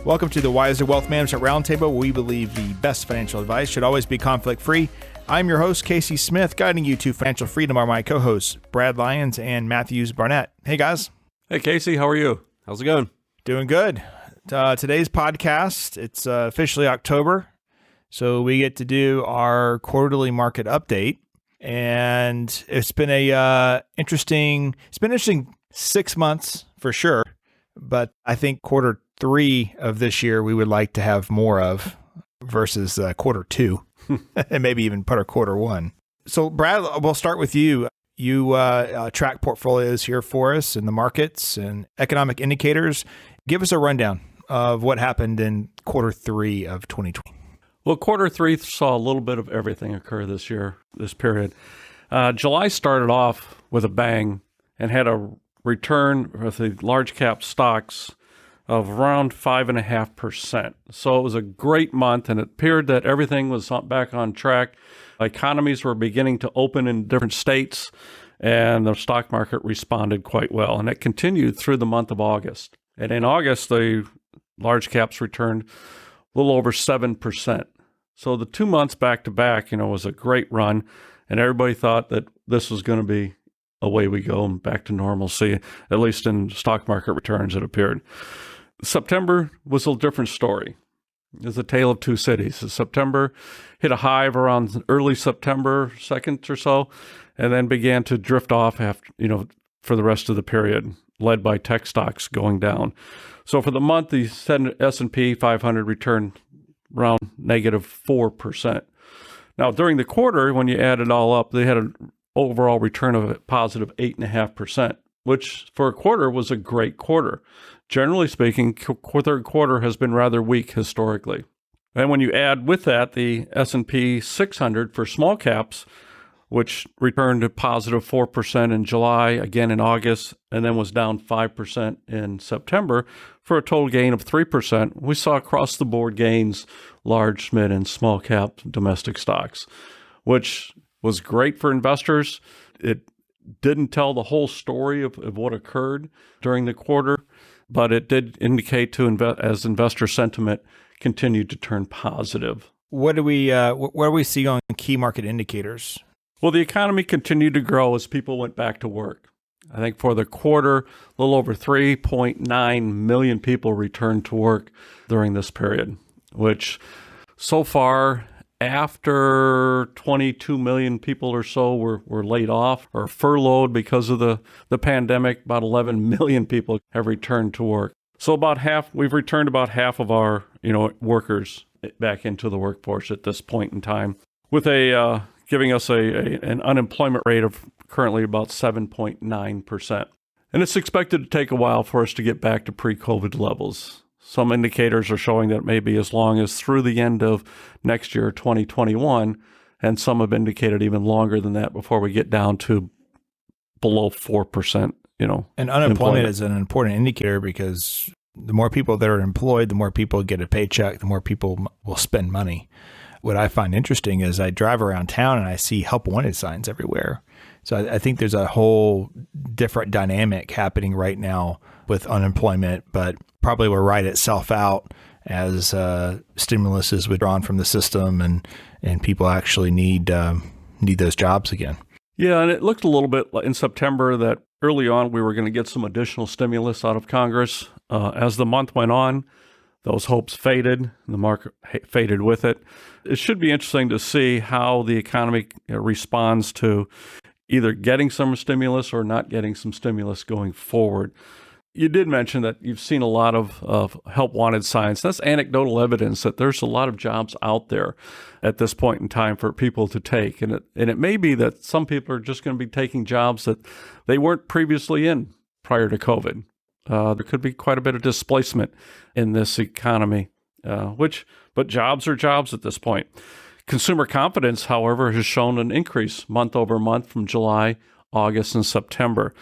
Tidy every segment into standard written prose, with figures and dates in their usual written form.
Welcome to the Wiser Wealth Management Roundtable, where we believe the best financial advice should always be conflict-free. I'm your host, Casey Smith. Guiding you to financial freedom are my co-hosts, Brad Lyons and Matthews Barnett. Hey, guys. Hey, Casey. How are you? How's it going? Doing good. Today's podcast, it's officially October, so we get to do our quarterly market update. And it's been interesting 6 months for sure. But I think quarter 3 of this year, we would like to have more of versus quarter 2 and maybe even put our quarter 1. So Brad, we'll start with you. You track portfolios here for us in the markets and economic indicators. Give us a rundown of what happened in quarter 3 of 2020. Well, quarter 3 saw a little bit of everything occur this period. July started off with a bang and had a return with the large cap stocks of around 5.5%. So it was a great month, and it appeared that everything was back on track. Economies were beginning to open in different states, and the stock market responded quite well. And it continued through the month of August. And in August, the large caps returned a little over 7%. So the 2 months back to back, was a great run, and everybody thought that this was going to be away we go and back to normalcy, at least in stock market returns, it appeared. September was a different story. It was a tale of two cities. September hit a high of around early September 2nd or so, and then began to drift off after, for the rest of the period, led by tech stocks going down. So for the month, the S&P 500 returned around negative 4%. Now, during the quarter, when you add it all up, they had an overall return of a positive 8.5%, which for a quarter was a great quarter. Generally speaking, third quarter has been rather weak historically. And when you add with that the S&P 600 for small caps, which returned a positive 4% in July, again in August, and then was down 5% in September for a total gain of 3%, we saw across the board gains, large, mid, and small cap domestic stocks, which was great for investors. It didn't tell the whole story of what occurred during the quarter, but it did indicate as investor sentiment continued to turn positive. What do we see on key market indicators? Well, the economy continued to grow as people went back to work. I think for the quarter, a little over 3.9 million people returned to work during this period, which so far, after 22 million people or so were laid off or furloughed because of the pandemic, about 11 million people have returned to work. So we've returned about half of our workers back into the workforce at this point in time, with giving us an unemployment rate of currently about 7.9%. And it's expected to take a while for us to get back to pre-COVID levels. Some indicators are showing that it may be as long as through the end of next year, 2021, and some have indicated even longer than that before we get down to below 4%, And unemployment is an important indicator because the more people that are employed, the more people get a paycheck, the more people will spend money. What I find interesting is I drive around town and I see help wanted signs everywhere. So I think there's a whole different dynamic happening right now with unemployment, but probably will ride itself out as stimulus is withdrawn from the system and people actually need those jobs again. Yeah, and it looked a little bit in September that early on we were going to get some additional stimulus out of Congress. As the month went on, those hopes faded, and the market faded with it. It should be interesting to see how the economy responds to either getting some stimulus or not getting some stimulus going forward. You did mention that you've seen a lot of help wanted signs. That's anecdotal evidence that there's a lot of jobs out there at this point in time for people to take. And it may be that some people are just going to be taking jobs that they weren't previously in prior to COVID. There could be quite a bit of displacement in this economy, but jobs are jobs at this point. Consumer confidence, however, has shown an increase month over month from July, August, and September.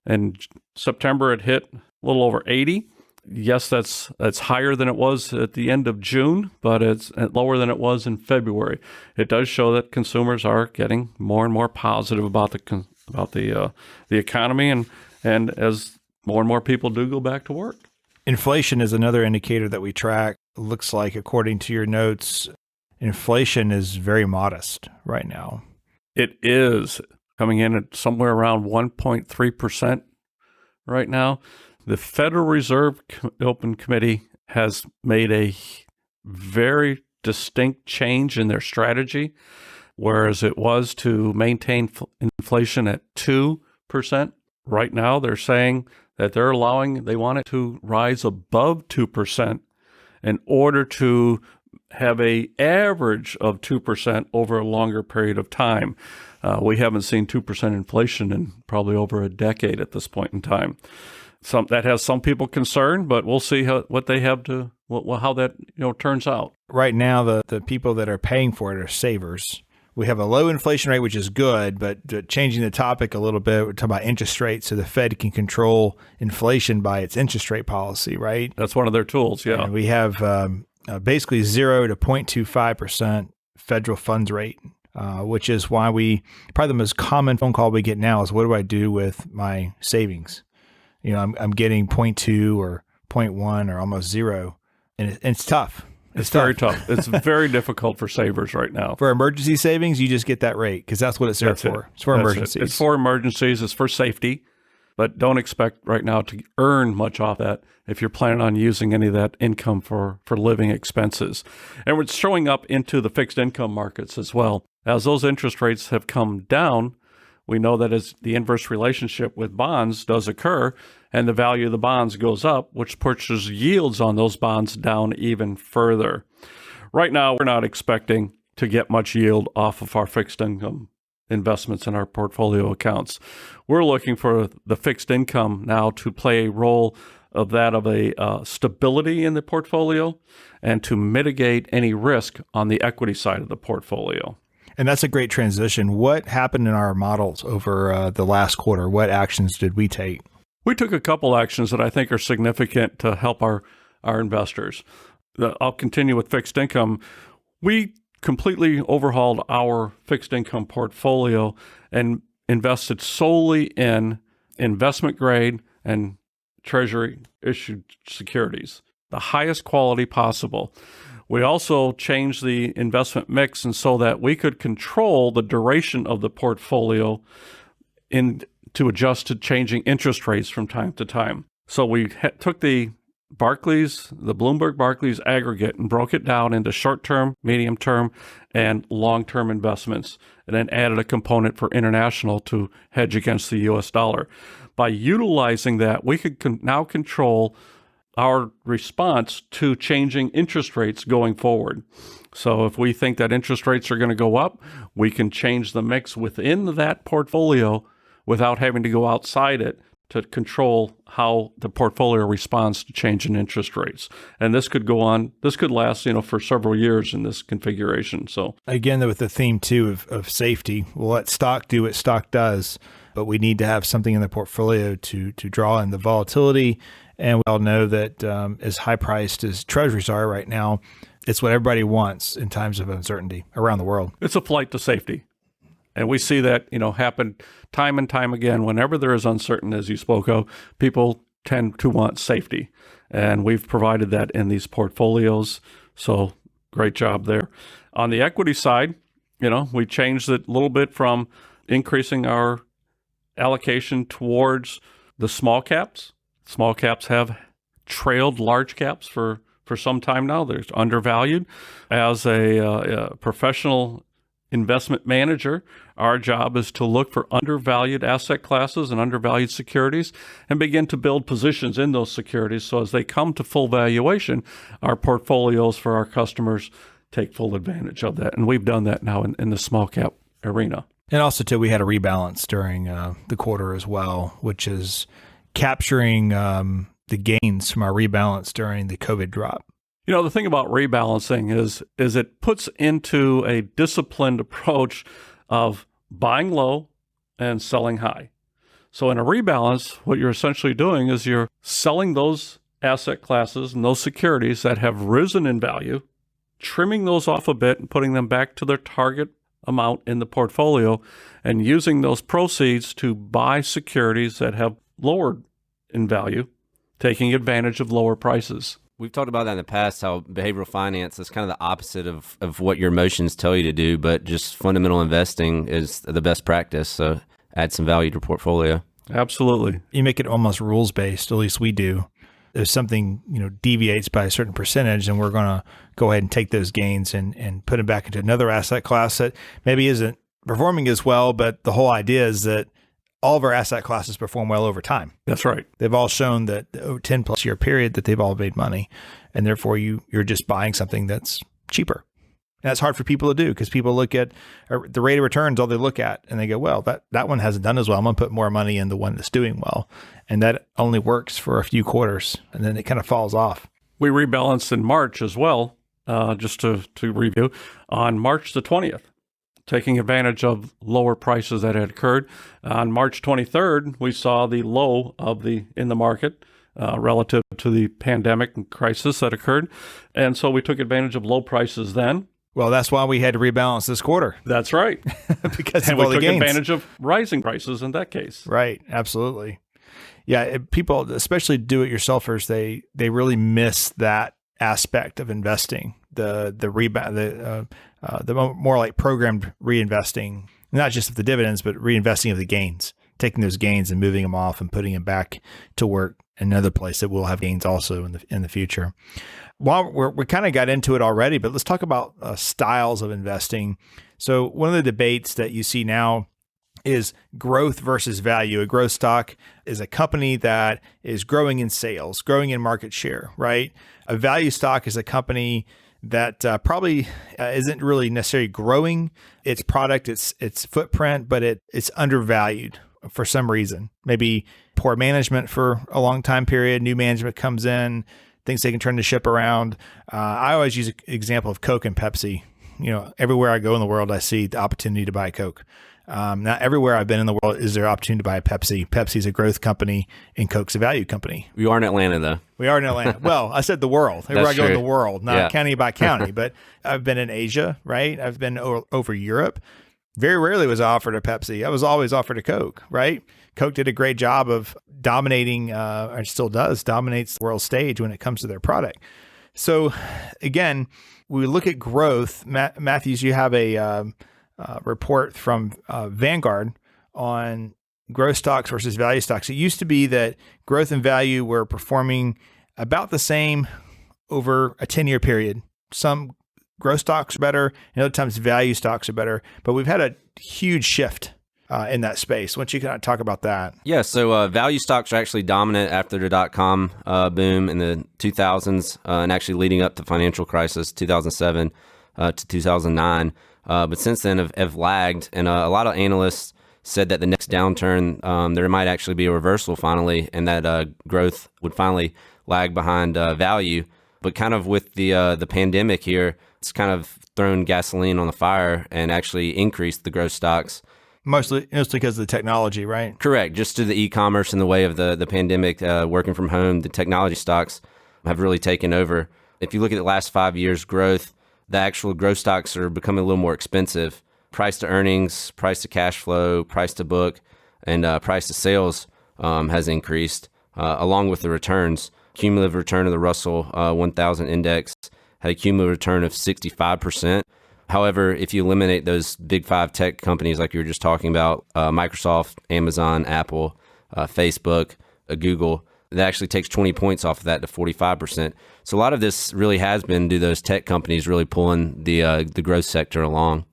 And September, it hit a little over 80. Yes, that's higher than it was at the end of June, but it's lower than it was in February. It does show that consumers are getting more and more positive about the economy, and as more and more people do go back to work. Inflation is another indicator that we track. Looks like, according to your notes, inflation is very modest right now. It is coming in at somewhere around 1.3% right now. The Federal Reserve Open Committee has made a very distinct change in their strategy, whereas it was to maintain inflation at 2%. Right now, they're saying that they want it to rise above 2% in order to have an average of 2% over a longer period of time. We haven't seen 2% inflation in probably over a decade at this point in time. That has some people concerned, but we'll see how that turns out. Right now, the people that are paying for it are savers. We have a low inflation rate, which is good, but changing the topic a little bit, we're talking about interest rates, so the Fed can control inflation by its interest rate policy, right? That's one of their tools, yeah. And we have basically 0 to 0.25% federal funds rate, which is why probably the most common phone call we get now is, what do I do with my savings? I'm getting 0.2 or 0.1 or almost 0, and it's tough. It's very tough. It's very difficult for savers right now. For emergency savings, you just get that rate because that's what it's there for. It's for emergencies. It's for emergencies. It's for safety. But don't expect right now to earn much off that if you're planning on using any of that income for living expenses. And it's showing up into the fixed income markets as well. As those interest rates have come down, we know that as the inverse relationship with bonds does occur, and the value of the bonds goes up, which pushes yields on those bonds down even further. Right now, we're not expecting to get much yield off of our fixed income investments in our portfolio accounts. We're looking for the fixed income now to play a role of a stability in the portfolio and to mitigate any risk on the equity side of the portfolio. And that's a great transition. What happened in our models over the last quarter? What actions did we take? We took a couple actions that I think are significant to help our investors. I'll continue with fixed income. We completely overhauled our fixed income portfolio and invested solely in investment grade and treasury issued securities, the highest quality possible. We also changed the investment mix and so that we could control the duration of the portfolio to adjust to changing interest rates from time to time. So we took the Bloomberg Barclays aggregate and broke it down into short-term, medium-term, and long-term investments, and then added a component for international to hedge against the U.S. dollar. By utilizing that, we could now control our response to changing interest rates going forward. So if we think that interest rates are going to go up, we can change the mix within that portfolio without having to go outside it to control how the portfolio responds to change in interest rates. And this could last, for several years in this configuration. So again, with the theme too of safety, we'll let stock do what stock does, but we need to have something in the portfolio to draw in the volatility. And we all know that as high priced as treasuries are right now, it's what everybody wants in times of uncertainty around the world. It's a flight to safety. And we see that, happen time and time again. Whenever there is uncertainty, as you spoke of, people tend to want safety. And we've provided that in these portfolios. So great job there. On the equity side, we changed it a little bit from increasing our allocation towards the small caps. Small caps have trailed large caps for some time now. They're undervalued. As a professional investment manager, our job is to look for undervalued asset classes and undervalued securities and begin to build positions in those securities. So as they come to full valuation, our portfolios for our customers take full advantage of that. And we've done that now in the small cap arena. And also, too, we had a rebalance during the quarter as well, which is capturing the gains from our rebalance during the COVID drop. The thing about rebalancing is it puts into a disciplined approach of buying low and selling high. So in a rebalance, what you're essentially doing is you're selling those asset classes and those securities that have risen in value, trimming those off a bit and putting them back to their target amount in the portfolio, and using those proceeds to buy securities that have lowered in value taking advantage of lower prices. We've talked about that in the past, how behavioral finance is kind of the opposite of what your emotions tell you to do, but just fundamental investing is the best practice. So add some value to your portfolio. Absolutely. You make it almost rules-based, at least we do. If something, deviates by a certain percentage, then we're going to go ahead and take those gains and put them back into another asset class that maybe isn't performing as well, but the whole idea is that all of our asset classes perform well over time. That's right. They've all shown that over 10 plus year period that they've all made money. And therefore you're just buying something that's cheaper. And that's hard for people to do because people look at the rate of returns, all they look at, and they go, well, that one hasn't done as well. I'm going to put more money in the one that's doing well. And that only works for a few quarters. And then it kind of falls off. We rebalanced in March as well, just to review, on March the 20th. Taking advantage of lower prices that had occurred. On March 23rd, we saw the low in the market relative to the pandemic and crisis that occurred. And so we took advantage of low prices then. Well, that's why we had to rebalance this quarter. That's right. Because and of all we the took gains. advantage of rising prices in that case. Right. Absolutely. Yeah. People, especially do-it-yourselfers, they really miss that aspect of investing. The more like programmed reinvesting, not just of the dividends, but reinvesting of the gains, taking those gains and moving them off and putting them back to work in another place that will have gains also in the future. Well, we kind of got into it already, but let's talk about styles of investing. So one of the debates that you see now is growth versus value. A growth stock is a company that is growing in sales, growing in market share, right? A value stock is a company that probably isn't really necessarily growing its product, its footprint, but it's undervalued for some reason. Maybe poor management for a long time period, new management comes in, thinks they can turn the ship around. I always use an example of Coke and Pepsi. Everywhere I go in the world, I see the opportunity to buy Coke. Not everywhere I've been in the world is there opportunity to buy a Pepsi. Pepsi's a growth company and Coke's a value company. We are in Atlanta, though. We are in Atlanta. Well, I said the world. Everywhere I go in the world, not county by county. But I've been in Asia, right? I've been over Europe. Very rarely was I offered a Pepsi. I was always offered a Coke, right? Coke did a great job of dominating, or still dominates the world stage when it comes to their product. So again, we look at growth. Matthews, you have a report from Vanguard on growth stocks versus value stocks. It used to be that growth and value were performing about the same over a 10-year period. Some growth stocks are better, and other times value stocks are better. But we've had a huge shift in that space. Why don't you kind of talk about that? Yeah, so value stocks are actually dominant after the dot-com boom in the 2000s and actually leading up to financial crisis, 2007 to 2009. But since then have lagged, and a lot of analysts said that the next downturn, there might actually be a reversal finally, and that growth would finally lag behind value. But kind of with the pandemic here, it's kind of thrown gasoline on the fire and actually increased the growth stocks. Mostly because of the technology, right? Correct. Just to the e-commerce in the way of the pandemic, working from home, the technology stocks have really taken over. If you look at the last 5 years' growth, the actual growth stocks are becoming a little more expensive. Price to earnings, price to cash flow, price to book, and price to sales has increased, along with the returns. Cumulative return of the Russell 1000 index had a cumulative return of 65%. However, if you eliminate those big five tech companies like you were just talking about, Microsoft, Amazon, Apple, Facebook, Google, that actually takes 20 points off of that to 45%. So a lot of this really has been due to those tech companies really pulling the growth sector along.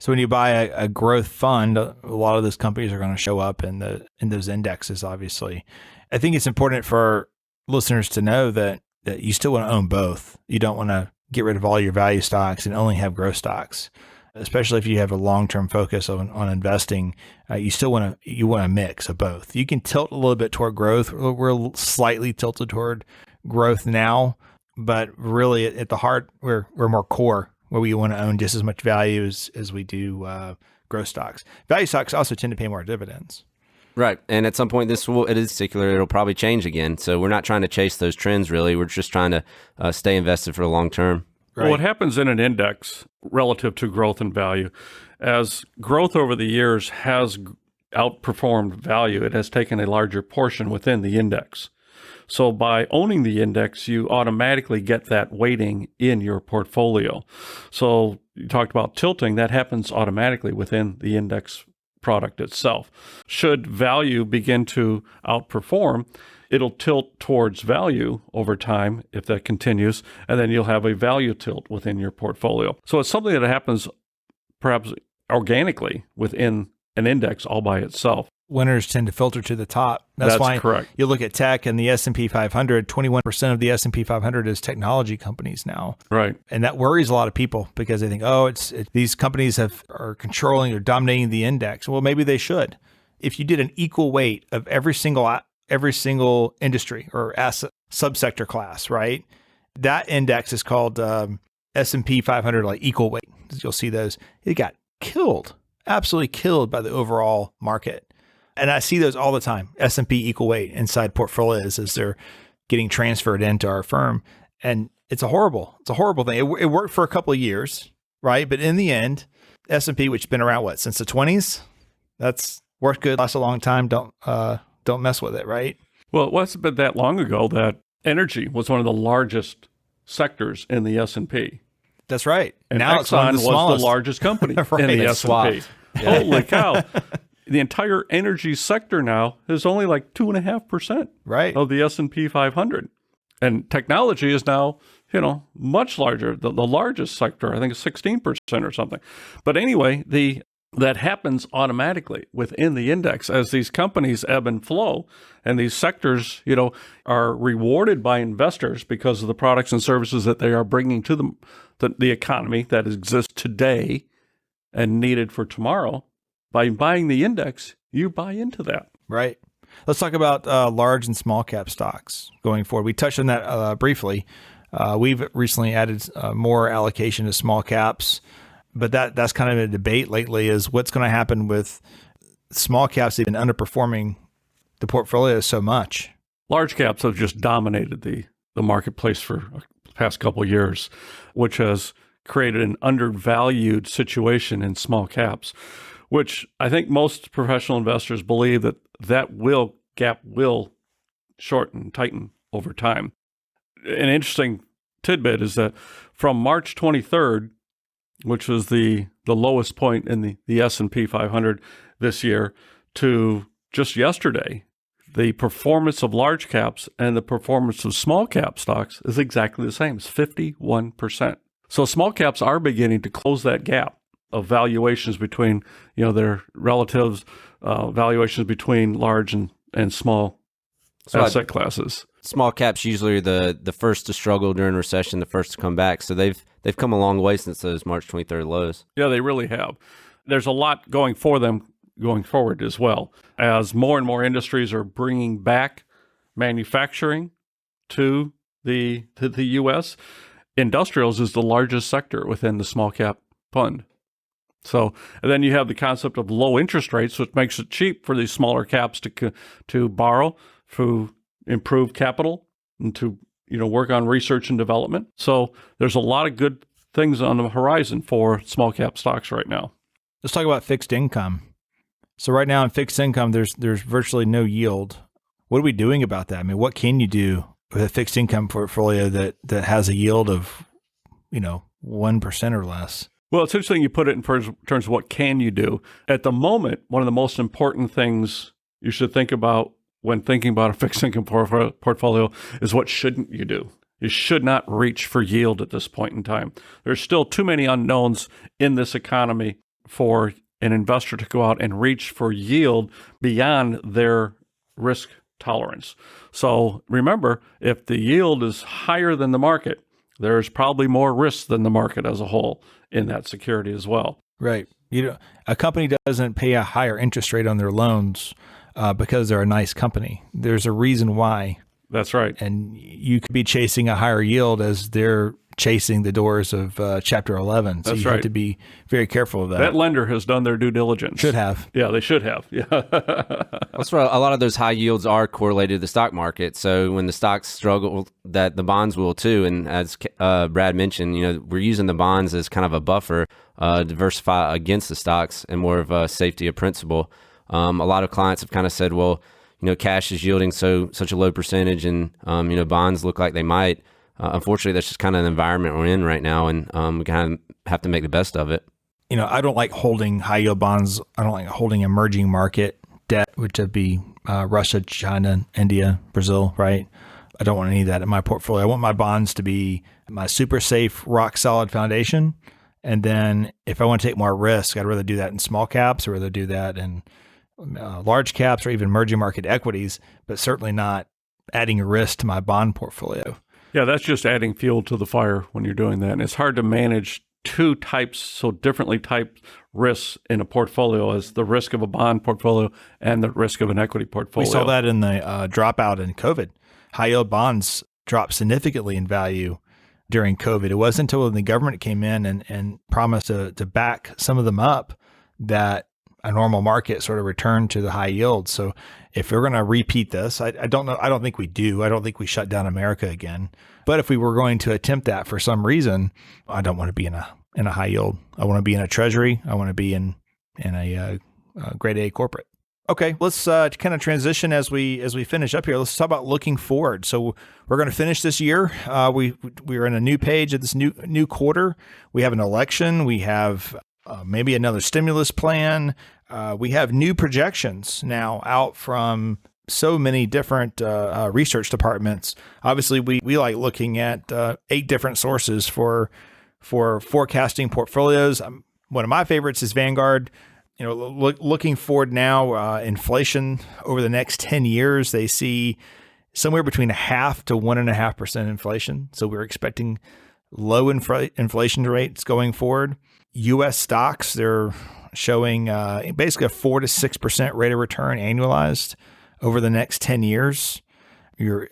So when you buy a growth fund, a lot of those companies are going to show up in those indexes, obviously. I think it's important for listeners to know that you still want to own both. You don't want to get rid of all your value stocks and only have growth stocks, especially if you have a long-term focus on investing. You still want a mix of both. You can tilt a little bit toward growth. We're slightly tilted toward growth now, but really at the heart, we're more core, where we want to own just as much value as we do growth stocks. Value stocks also tend to pay more dividends. Right. And at some point, it is secular. It'll probably change again. So we're not trying to chase those trends, really. We're just trying to stay invested for the long term. Right. Well, what happens in an index relative to growth and value, as growth over the years has outperformed value, it has taken a larger portion within the index. So by owning the index, you automatically get that weighting in your portfolio. So you talked about tilting, that happens automatically within the index product itself. Should value begin to outperform, it'll tilt towards value over time if that continues, and then you'll have a value tilt within your portfolio. So it's something that happens perhaps organically within an index all by itself. Winners tend to filter to the top. That's why correct. You look at tech and the S&P 500, 21% of the S&P 500 is technology companies now. Right. And that worries a lot of people because they think, these companies are controlling or dominating the index. Well, maybe they should. If you did an equal weight of every single industry or asset subsector class, right? That index is called S&P 500, like equal weight. You'll see those. It got killed, absolutely killed by the overall market. And I see those all the time, S&P equal weight inside portfolios as they're getting transferred into our firm. And it's a horrible thing. It worked for a couple of years, right? But in the end, S&P, which has been around, since the 20s? That's worked good, lasts a long time. Don't mess with it, right? Well, it wasn't been that long ago that energy was one of the largest sectors in the S&P. That's right. And now it's one of Exxon the was the largest company in the S&P. Holy cow. The entire energy sector now is only like 2.5% right. of the S&P 500. And technology is now, much larger. The largest sector, I think, is 16% or something. But anyway, that happens automatically within the index as these companies ebb and flow. And these sectors, are rewarded by investors because of the products and services that they are bringing to the economy that exists today and needed for tomorrow. By buying the index, you buy into that. Right. Let's talk about large and small cap stocks going forward. We touched on that briefly. We've recently added more allocation to small caps, but that's kind of a debate lately is what's going to happen with small caps that have been underperforming the portfolio so much. Large caps have just dominated the marketplace for the past couple of years, which has created an undervalued situation in small caps, which I think most professional investors believe that gap will shorten, tighten over time. An interesting tidbit is that from March 23rd, which was the lowest point in the S&P 500 this year, to just yesterday, the performance of large caps and the performance of small cap stocks is exactly the same. It's 51%. So small caps are beginning to close that gap of valuations between, their relatives, valuations between large and small asset classes. Small caps usually are the first to struggle during recession, the first to come back. So they've come a long way since those March 23rd lows. Yeah, they really have. There's a lot going for them going forward as well, as more and more industries are bringing back manufacturing to the U.S. Industrials is the largest sector within the small cap fund. So, and then you have the concept of low interest rates, which makes it cheap for these smaller caps to borrow, to improve capital, and to work on research and development. So there's a lot of good things on the horizon for small cap stocks right now. Let's talk about fixed income. So right now in fixed income, there's virtually no yield. What are we doing about that? I mean, what can you do with a fixed income portfolio that has a yield of 1% or less? Well, it's interesting you put it in terms of what can you do. At the moment, one of the most important things you should think about when thinking about a fixed income portfolio is what shouldn't you do. You should not reach for yield at this point in time. There's still too many unknowns in this economy for an investor to go out and reach for yield beyond their risk tolerance. So remember, if the yield is higher than the market, there's probably more risk than the market as a whole in that security as well. Right. A company doesn't pay a higher interest rate on their loans because they're a nice company. There's a reason why. That's right. And you could be chasing a higher yield as they're chasing the doors of Chapter 11. So That's you right. have to be very careful of that. That lender has done their due diligence. Should have. Yeah, they should have. Yeah. That's why a lot of those high yields are correlated to the stock market. So when the stocks struggle, that the bonds will too. And as Brad mentioned, we're using the bonds as kind of a buffer, diversify against the stocks and more of a safety of principle. A lot of clients have kind of said, well, cash is yielding such a low percentage, and bonds look like they might. Unfortunately, that's just kind of the environment we're in right now, and we kind of have to make the best of it. I don't like holding high yield bonds. I don't like holding emerging market debt, which would be Russia, China, India, Brazil, right? I don't want any of that in my portfolio. I want my bonds to be my super safe, rock solid foundation. And then if I want to take more risk, I'd rather do that in small caps, or rather do that in large caps, or even emerging market equities, but certainly not adding risk to my bond portfolio. Yeah, that's just adding fuel to the fire when you're doing that. And it's hard to manage two types, so differently typed risks in a portfolio, as the risk of a bond portfolio and the risk of an equity portfolio. We saw that in the dropout in COVID. High yield bonds dropped significantly in value during COVID. It wasn't until the government came in and promised to back some of them up that a normal market sort of returned to the high yield. So if we're going to repeat this, I don't know. I don't think we do. I don't think we shut down America again. But if we were going to attempt that for some reason, I don't want to be in a high yield. I want to be in a treasury. I want to be in a grade A corporate. Okay, let's kind of transition as we finish up here. Let's talk about looking forward. So we're going to finish this year. We're in a new page of this new quarter. We have an election. We have maybe another stimulus plan. We have new projections now out from so many different research departments. Obviously, we like looking at 8 different sources for forecasting portfolios. One of my favorites is Vanguard. Looking forward now, inflation over the next 10 years, they see somewhere between 0.5% to 1.5% inflation. So we're expecting low inflation rates going forward. U.S. stocks, they're showing basically a 4 to 6% rate of return annualized over the next 10 years.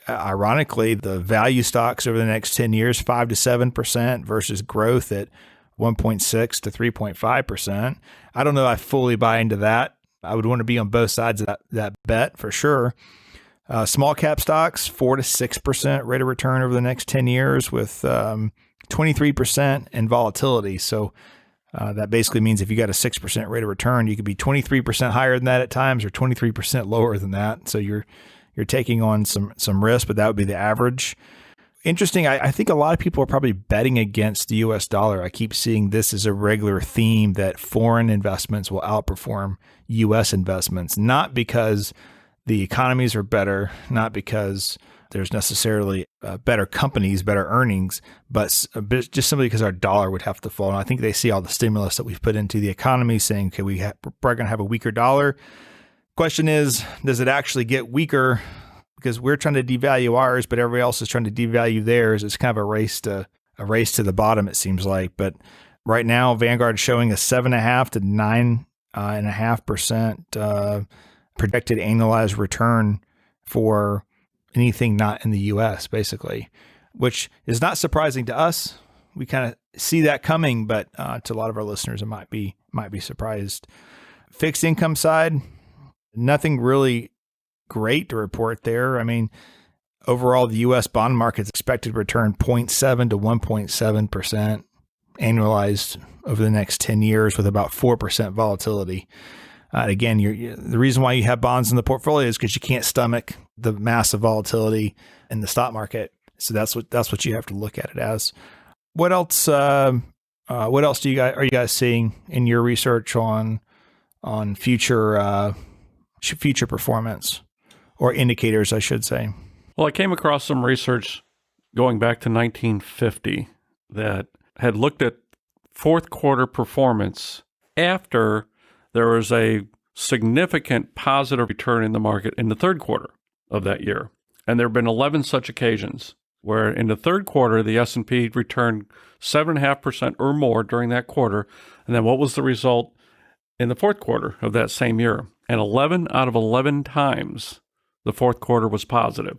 Ironically, the value stocks over the next 10 years, 5 to 7% versus growth at 1.6 to 3.5%. I don't know. I fully buy into that. I would want to be on both sides of that bet for sure. Small cap stocks, 4 to 6% rate of return over the next 10 years with 23% in volatility. So that basically means if you got a 6% rate of return, you could be 23% higher than that at times, or 23% lower than that. So you're taking on some risk, but that would be the average. Interesting. I think a lot of people are probably betting against the U.S. dollar. I keep seeing this as a regular theme, that foreign investments will outperform U.S. investments, not because the economies are better, not because there's necessarily better companies, better earnings, but just simply because our dollar would have to fall. And I think they see all the stimulus that we've put into the economy saying, okay, we're probably going to have a weaker dollar. Question is, does it actually get weaker? Because we're trying to devalue ours, but everybody else is trying to devalue theirs. It's kind of a race to the bottom, it seems like. But right now, Vanguard is showing a 7.5 to 9.5% projected annualized return for anything not in the U.S., basically, which is not surprising to us. We kind of see that coming, but to a lot of our listeners, it might be surprised. Fixed income side, nothing really great to report there. I mean, overall, the U.S. bond market's expected to return 0.7 to 1.7% annualized over the next 10 years with about 4% volatility. Again, the reason why you have bonds in the portfolio is because you can't stomach the massive volatility in the stock market. So that's what you have to look at it as. What else? What else are you guys seeing in your research on future performance? Or indicators, I should say. Well, I came across some research going back to 1950 that had looked at fourth quarter performance after there was a significant positive return in the market in the third quarter of that year. And there have been 11 such occasions where in the third quarter, the S&P returned 7.5% or more during that quarter. And then what was the result in the fourth quarter of that same year? And 11 out of 11 times, the fourth quarter was positive,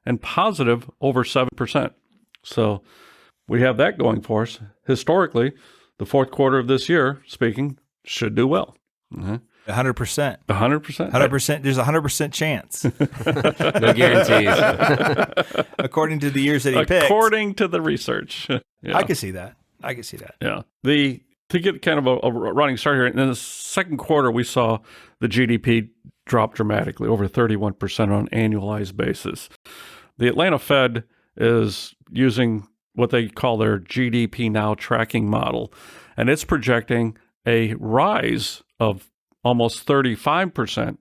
and positive over 7%. So we have that going for us. Historically, the fourth quarter of this year, speaking, should do well. 100%. 100%. 100%. There's a 100% chance. No guarantees. According to the years that he picked. According to the research. Yeah. I can see that. Yeah. To get kind of a running start here, in the second quarter, we saw the GDP dropped dramatically, over 31% on an annualized basis. The Atlanta Fed is using what they call their GDP Now tracking model, and it's projecting a rise of almost 35%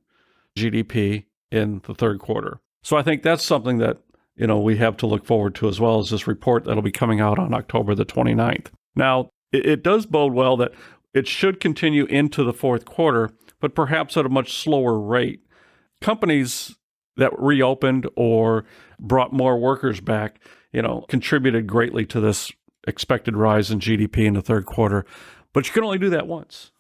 GDP in the third quarter. So I think that's something that we have to look forward to, as well as this report that'll be coming out on October the 29th. Now, it does bode well that it should continue into the fourth quarter, but perhaps at a much slower rate. Companies that reopened or brought more workers back, contributed greatly to this expected rise in GDP in the third quarter. But you can only do that once.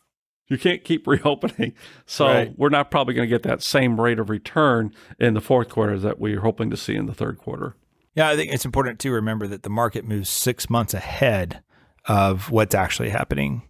You can't keep reopening. So Right. We're not probably going to get that same rate of return in the fourth quarter that we're hoping to see in the third quarter. Yeah, I think it's important to remember that the market moves 6 months ahead of what's actually happening.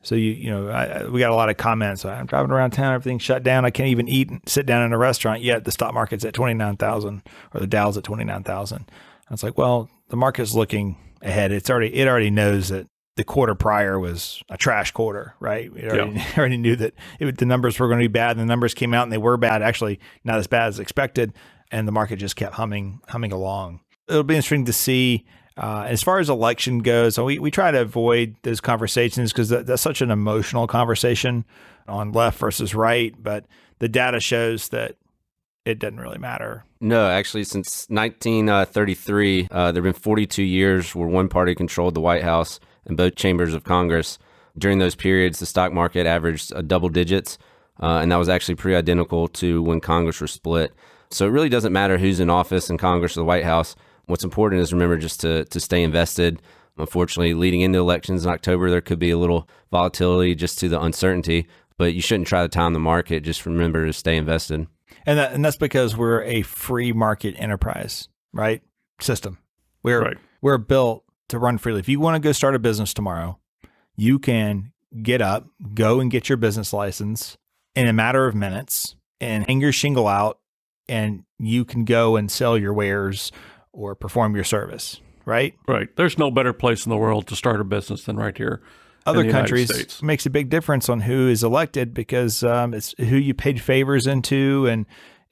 So we got a lot of comments. I'm driving around town, everything's shut down. I can't even eat and sit down in a restaurant yet. The stock market's at 29,000 or the Dow's at 29,000. I was like, well, the market's looking ahead. It already knows that the quarter prior was a trash quarter, right? It already knew that the numbers were going to be bad, and the numbers came out and they were bad. Actually, not as bad as expected, and the market just kept humming along. It'll be interesting to see. As far as election goes, we try to avoid those conversations because that's such an emotional conversation on left versus right. But the data shows that it doesn't really matter. No, actually, since 1933, there have been 42 years where one party controlled the White House and both chambers of Congress. During those periods, the stock market averaged double digits, and that was actually pretty identical to when Congress was split. So it really doesn't matter who's in office in Congress or the White House. What's important is remember just to stay invested. Unfortunately, leading into elections in October, there could be a little volatility just to the uncertainty, but you shouldn't try to time the market. Just remember to stay invested. And that's because we're a free market enterprise, right? System. We're built to run freely. If you want to go start a business tomorrow, you can get up, go and get your business license in a matter of minutes and hang your shingle out, and you can go and sell your wares or perform your service, right? Right. There's no better place in the world to start a business than right here. Other countries makes a big difference on who is elected because it's who you paid favors into and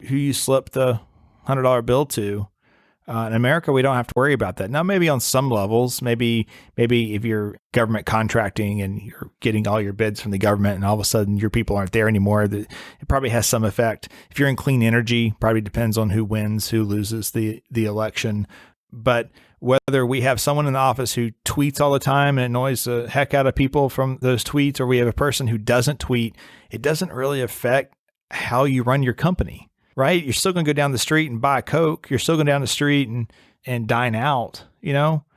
who you slip the $100 bill to. In America, we don't have to worry about that. Now, maybe on some levels, maybe if you're government contracting and you're getting all your bids from the government and all of a sudden your people aren't there anymore, it probably has some effect. If you're in clean energy, probably depends on who wins, who loses the election. But whether we have someone in the office who tweets all the time and annoys the heck out of people from those tweets, or we have a person who doesn't tweet, it doesn't really affect how you run your company, right? You're still going to go down the street and buy a Coke. You're still going down the street and dine out,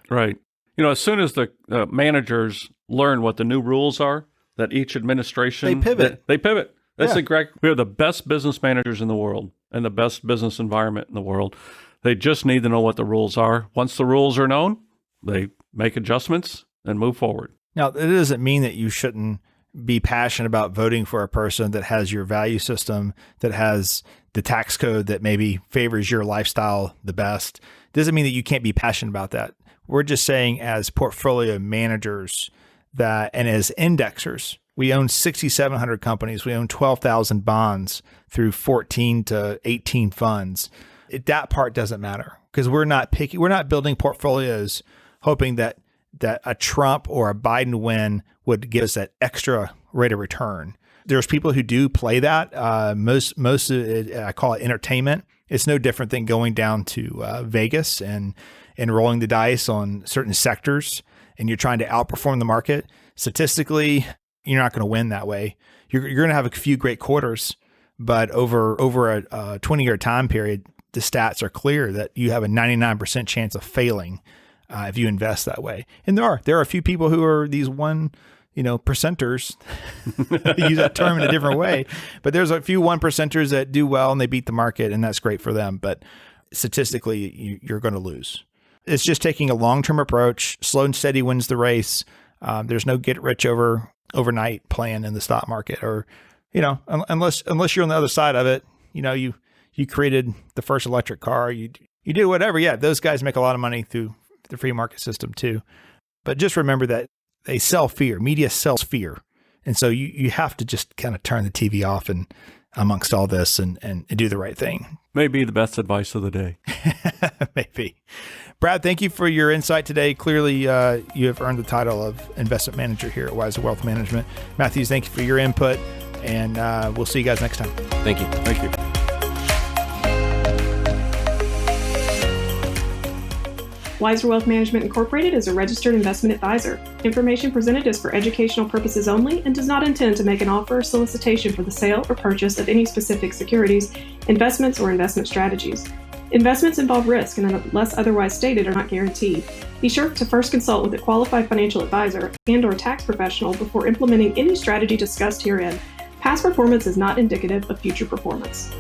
Right. As soon as the managers learn what the new rules are, that each administration... They pivot. They pivot. That's we are the best business managers in the world and the best business environment in the world. They just need to know what the rules are. Once the rules are known, they make adjustments and move forward. Now, it doesn't mean that you shouldn't be passionate about voting for a person that has your value system, that has the tax code that maybe favors your lifestyle the best. It doesn't mean that you can't be passionate about that. We're just saying as portfolio managers and as indexers, we own 6,700 companies. We own 12,000 bonds through 14 to 18 funds. That part doesn't matter because we're not building portfolios hoping that a Trump or a Biden win would give us that extra rate of return. There's people who do play that. Most of it, I call it entertainment. It's no different than going down to Vegas and rolling the dice on certain sectors, and you're trying to outperform the market. Statistically, you're not going to win that way. You're going to have a few great quarters, but over a 20-year time period, the stats are clear that you have a 99% chance of failing if you invest that way. And there are a few people who are these percenters. Use that term in a different way, but there's a few 1%ers that do well and they beat the market, and that's great for them. But statistically, you're going to lose. It's just taking a long-term approach. Slow and steady wins the race. There's no get rich overnight plan in the stock market, or unless you're on the other side of it. You created the first electric car. You do whatever. Yeah, those guys make a lot of money through the free market system too. But just remember that they sell fear. Media sells fear. And so you have to just kind of turn the TV off and amongst all this and do the right thing. Maybe the best advice of the day. Maybe. Brad, thank you for your insight today. Clearly, you have earned the title of investment manager here at Wiser Wealth Management. Matthews, thank you for your input, and we'll see you guys next time. Thank you. Thank you. Wiser Wealth Management Incorporated is a registered investment advisor. Information presented is for educational purposes only and does not intend to make an offer or solicitation for the sale or purchase of any specific securities, investments, or investment strategies. Investments involve risk and, unless otherwise stated, are not guaranteed. Be sure to first consult with a qualified financial advisor and/or tax professional before implementing any strategy discussed herein. Past performance is not indicative of future performance.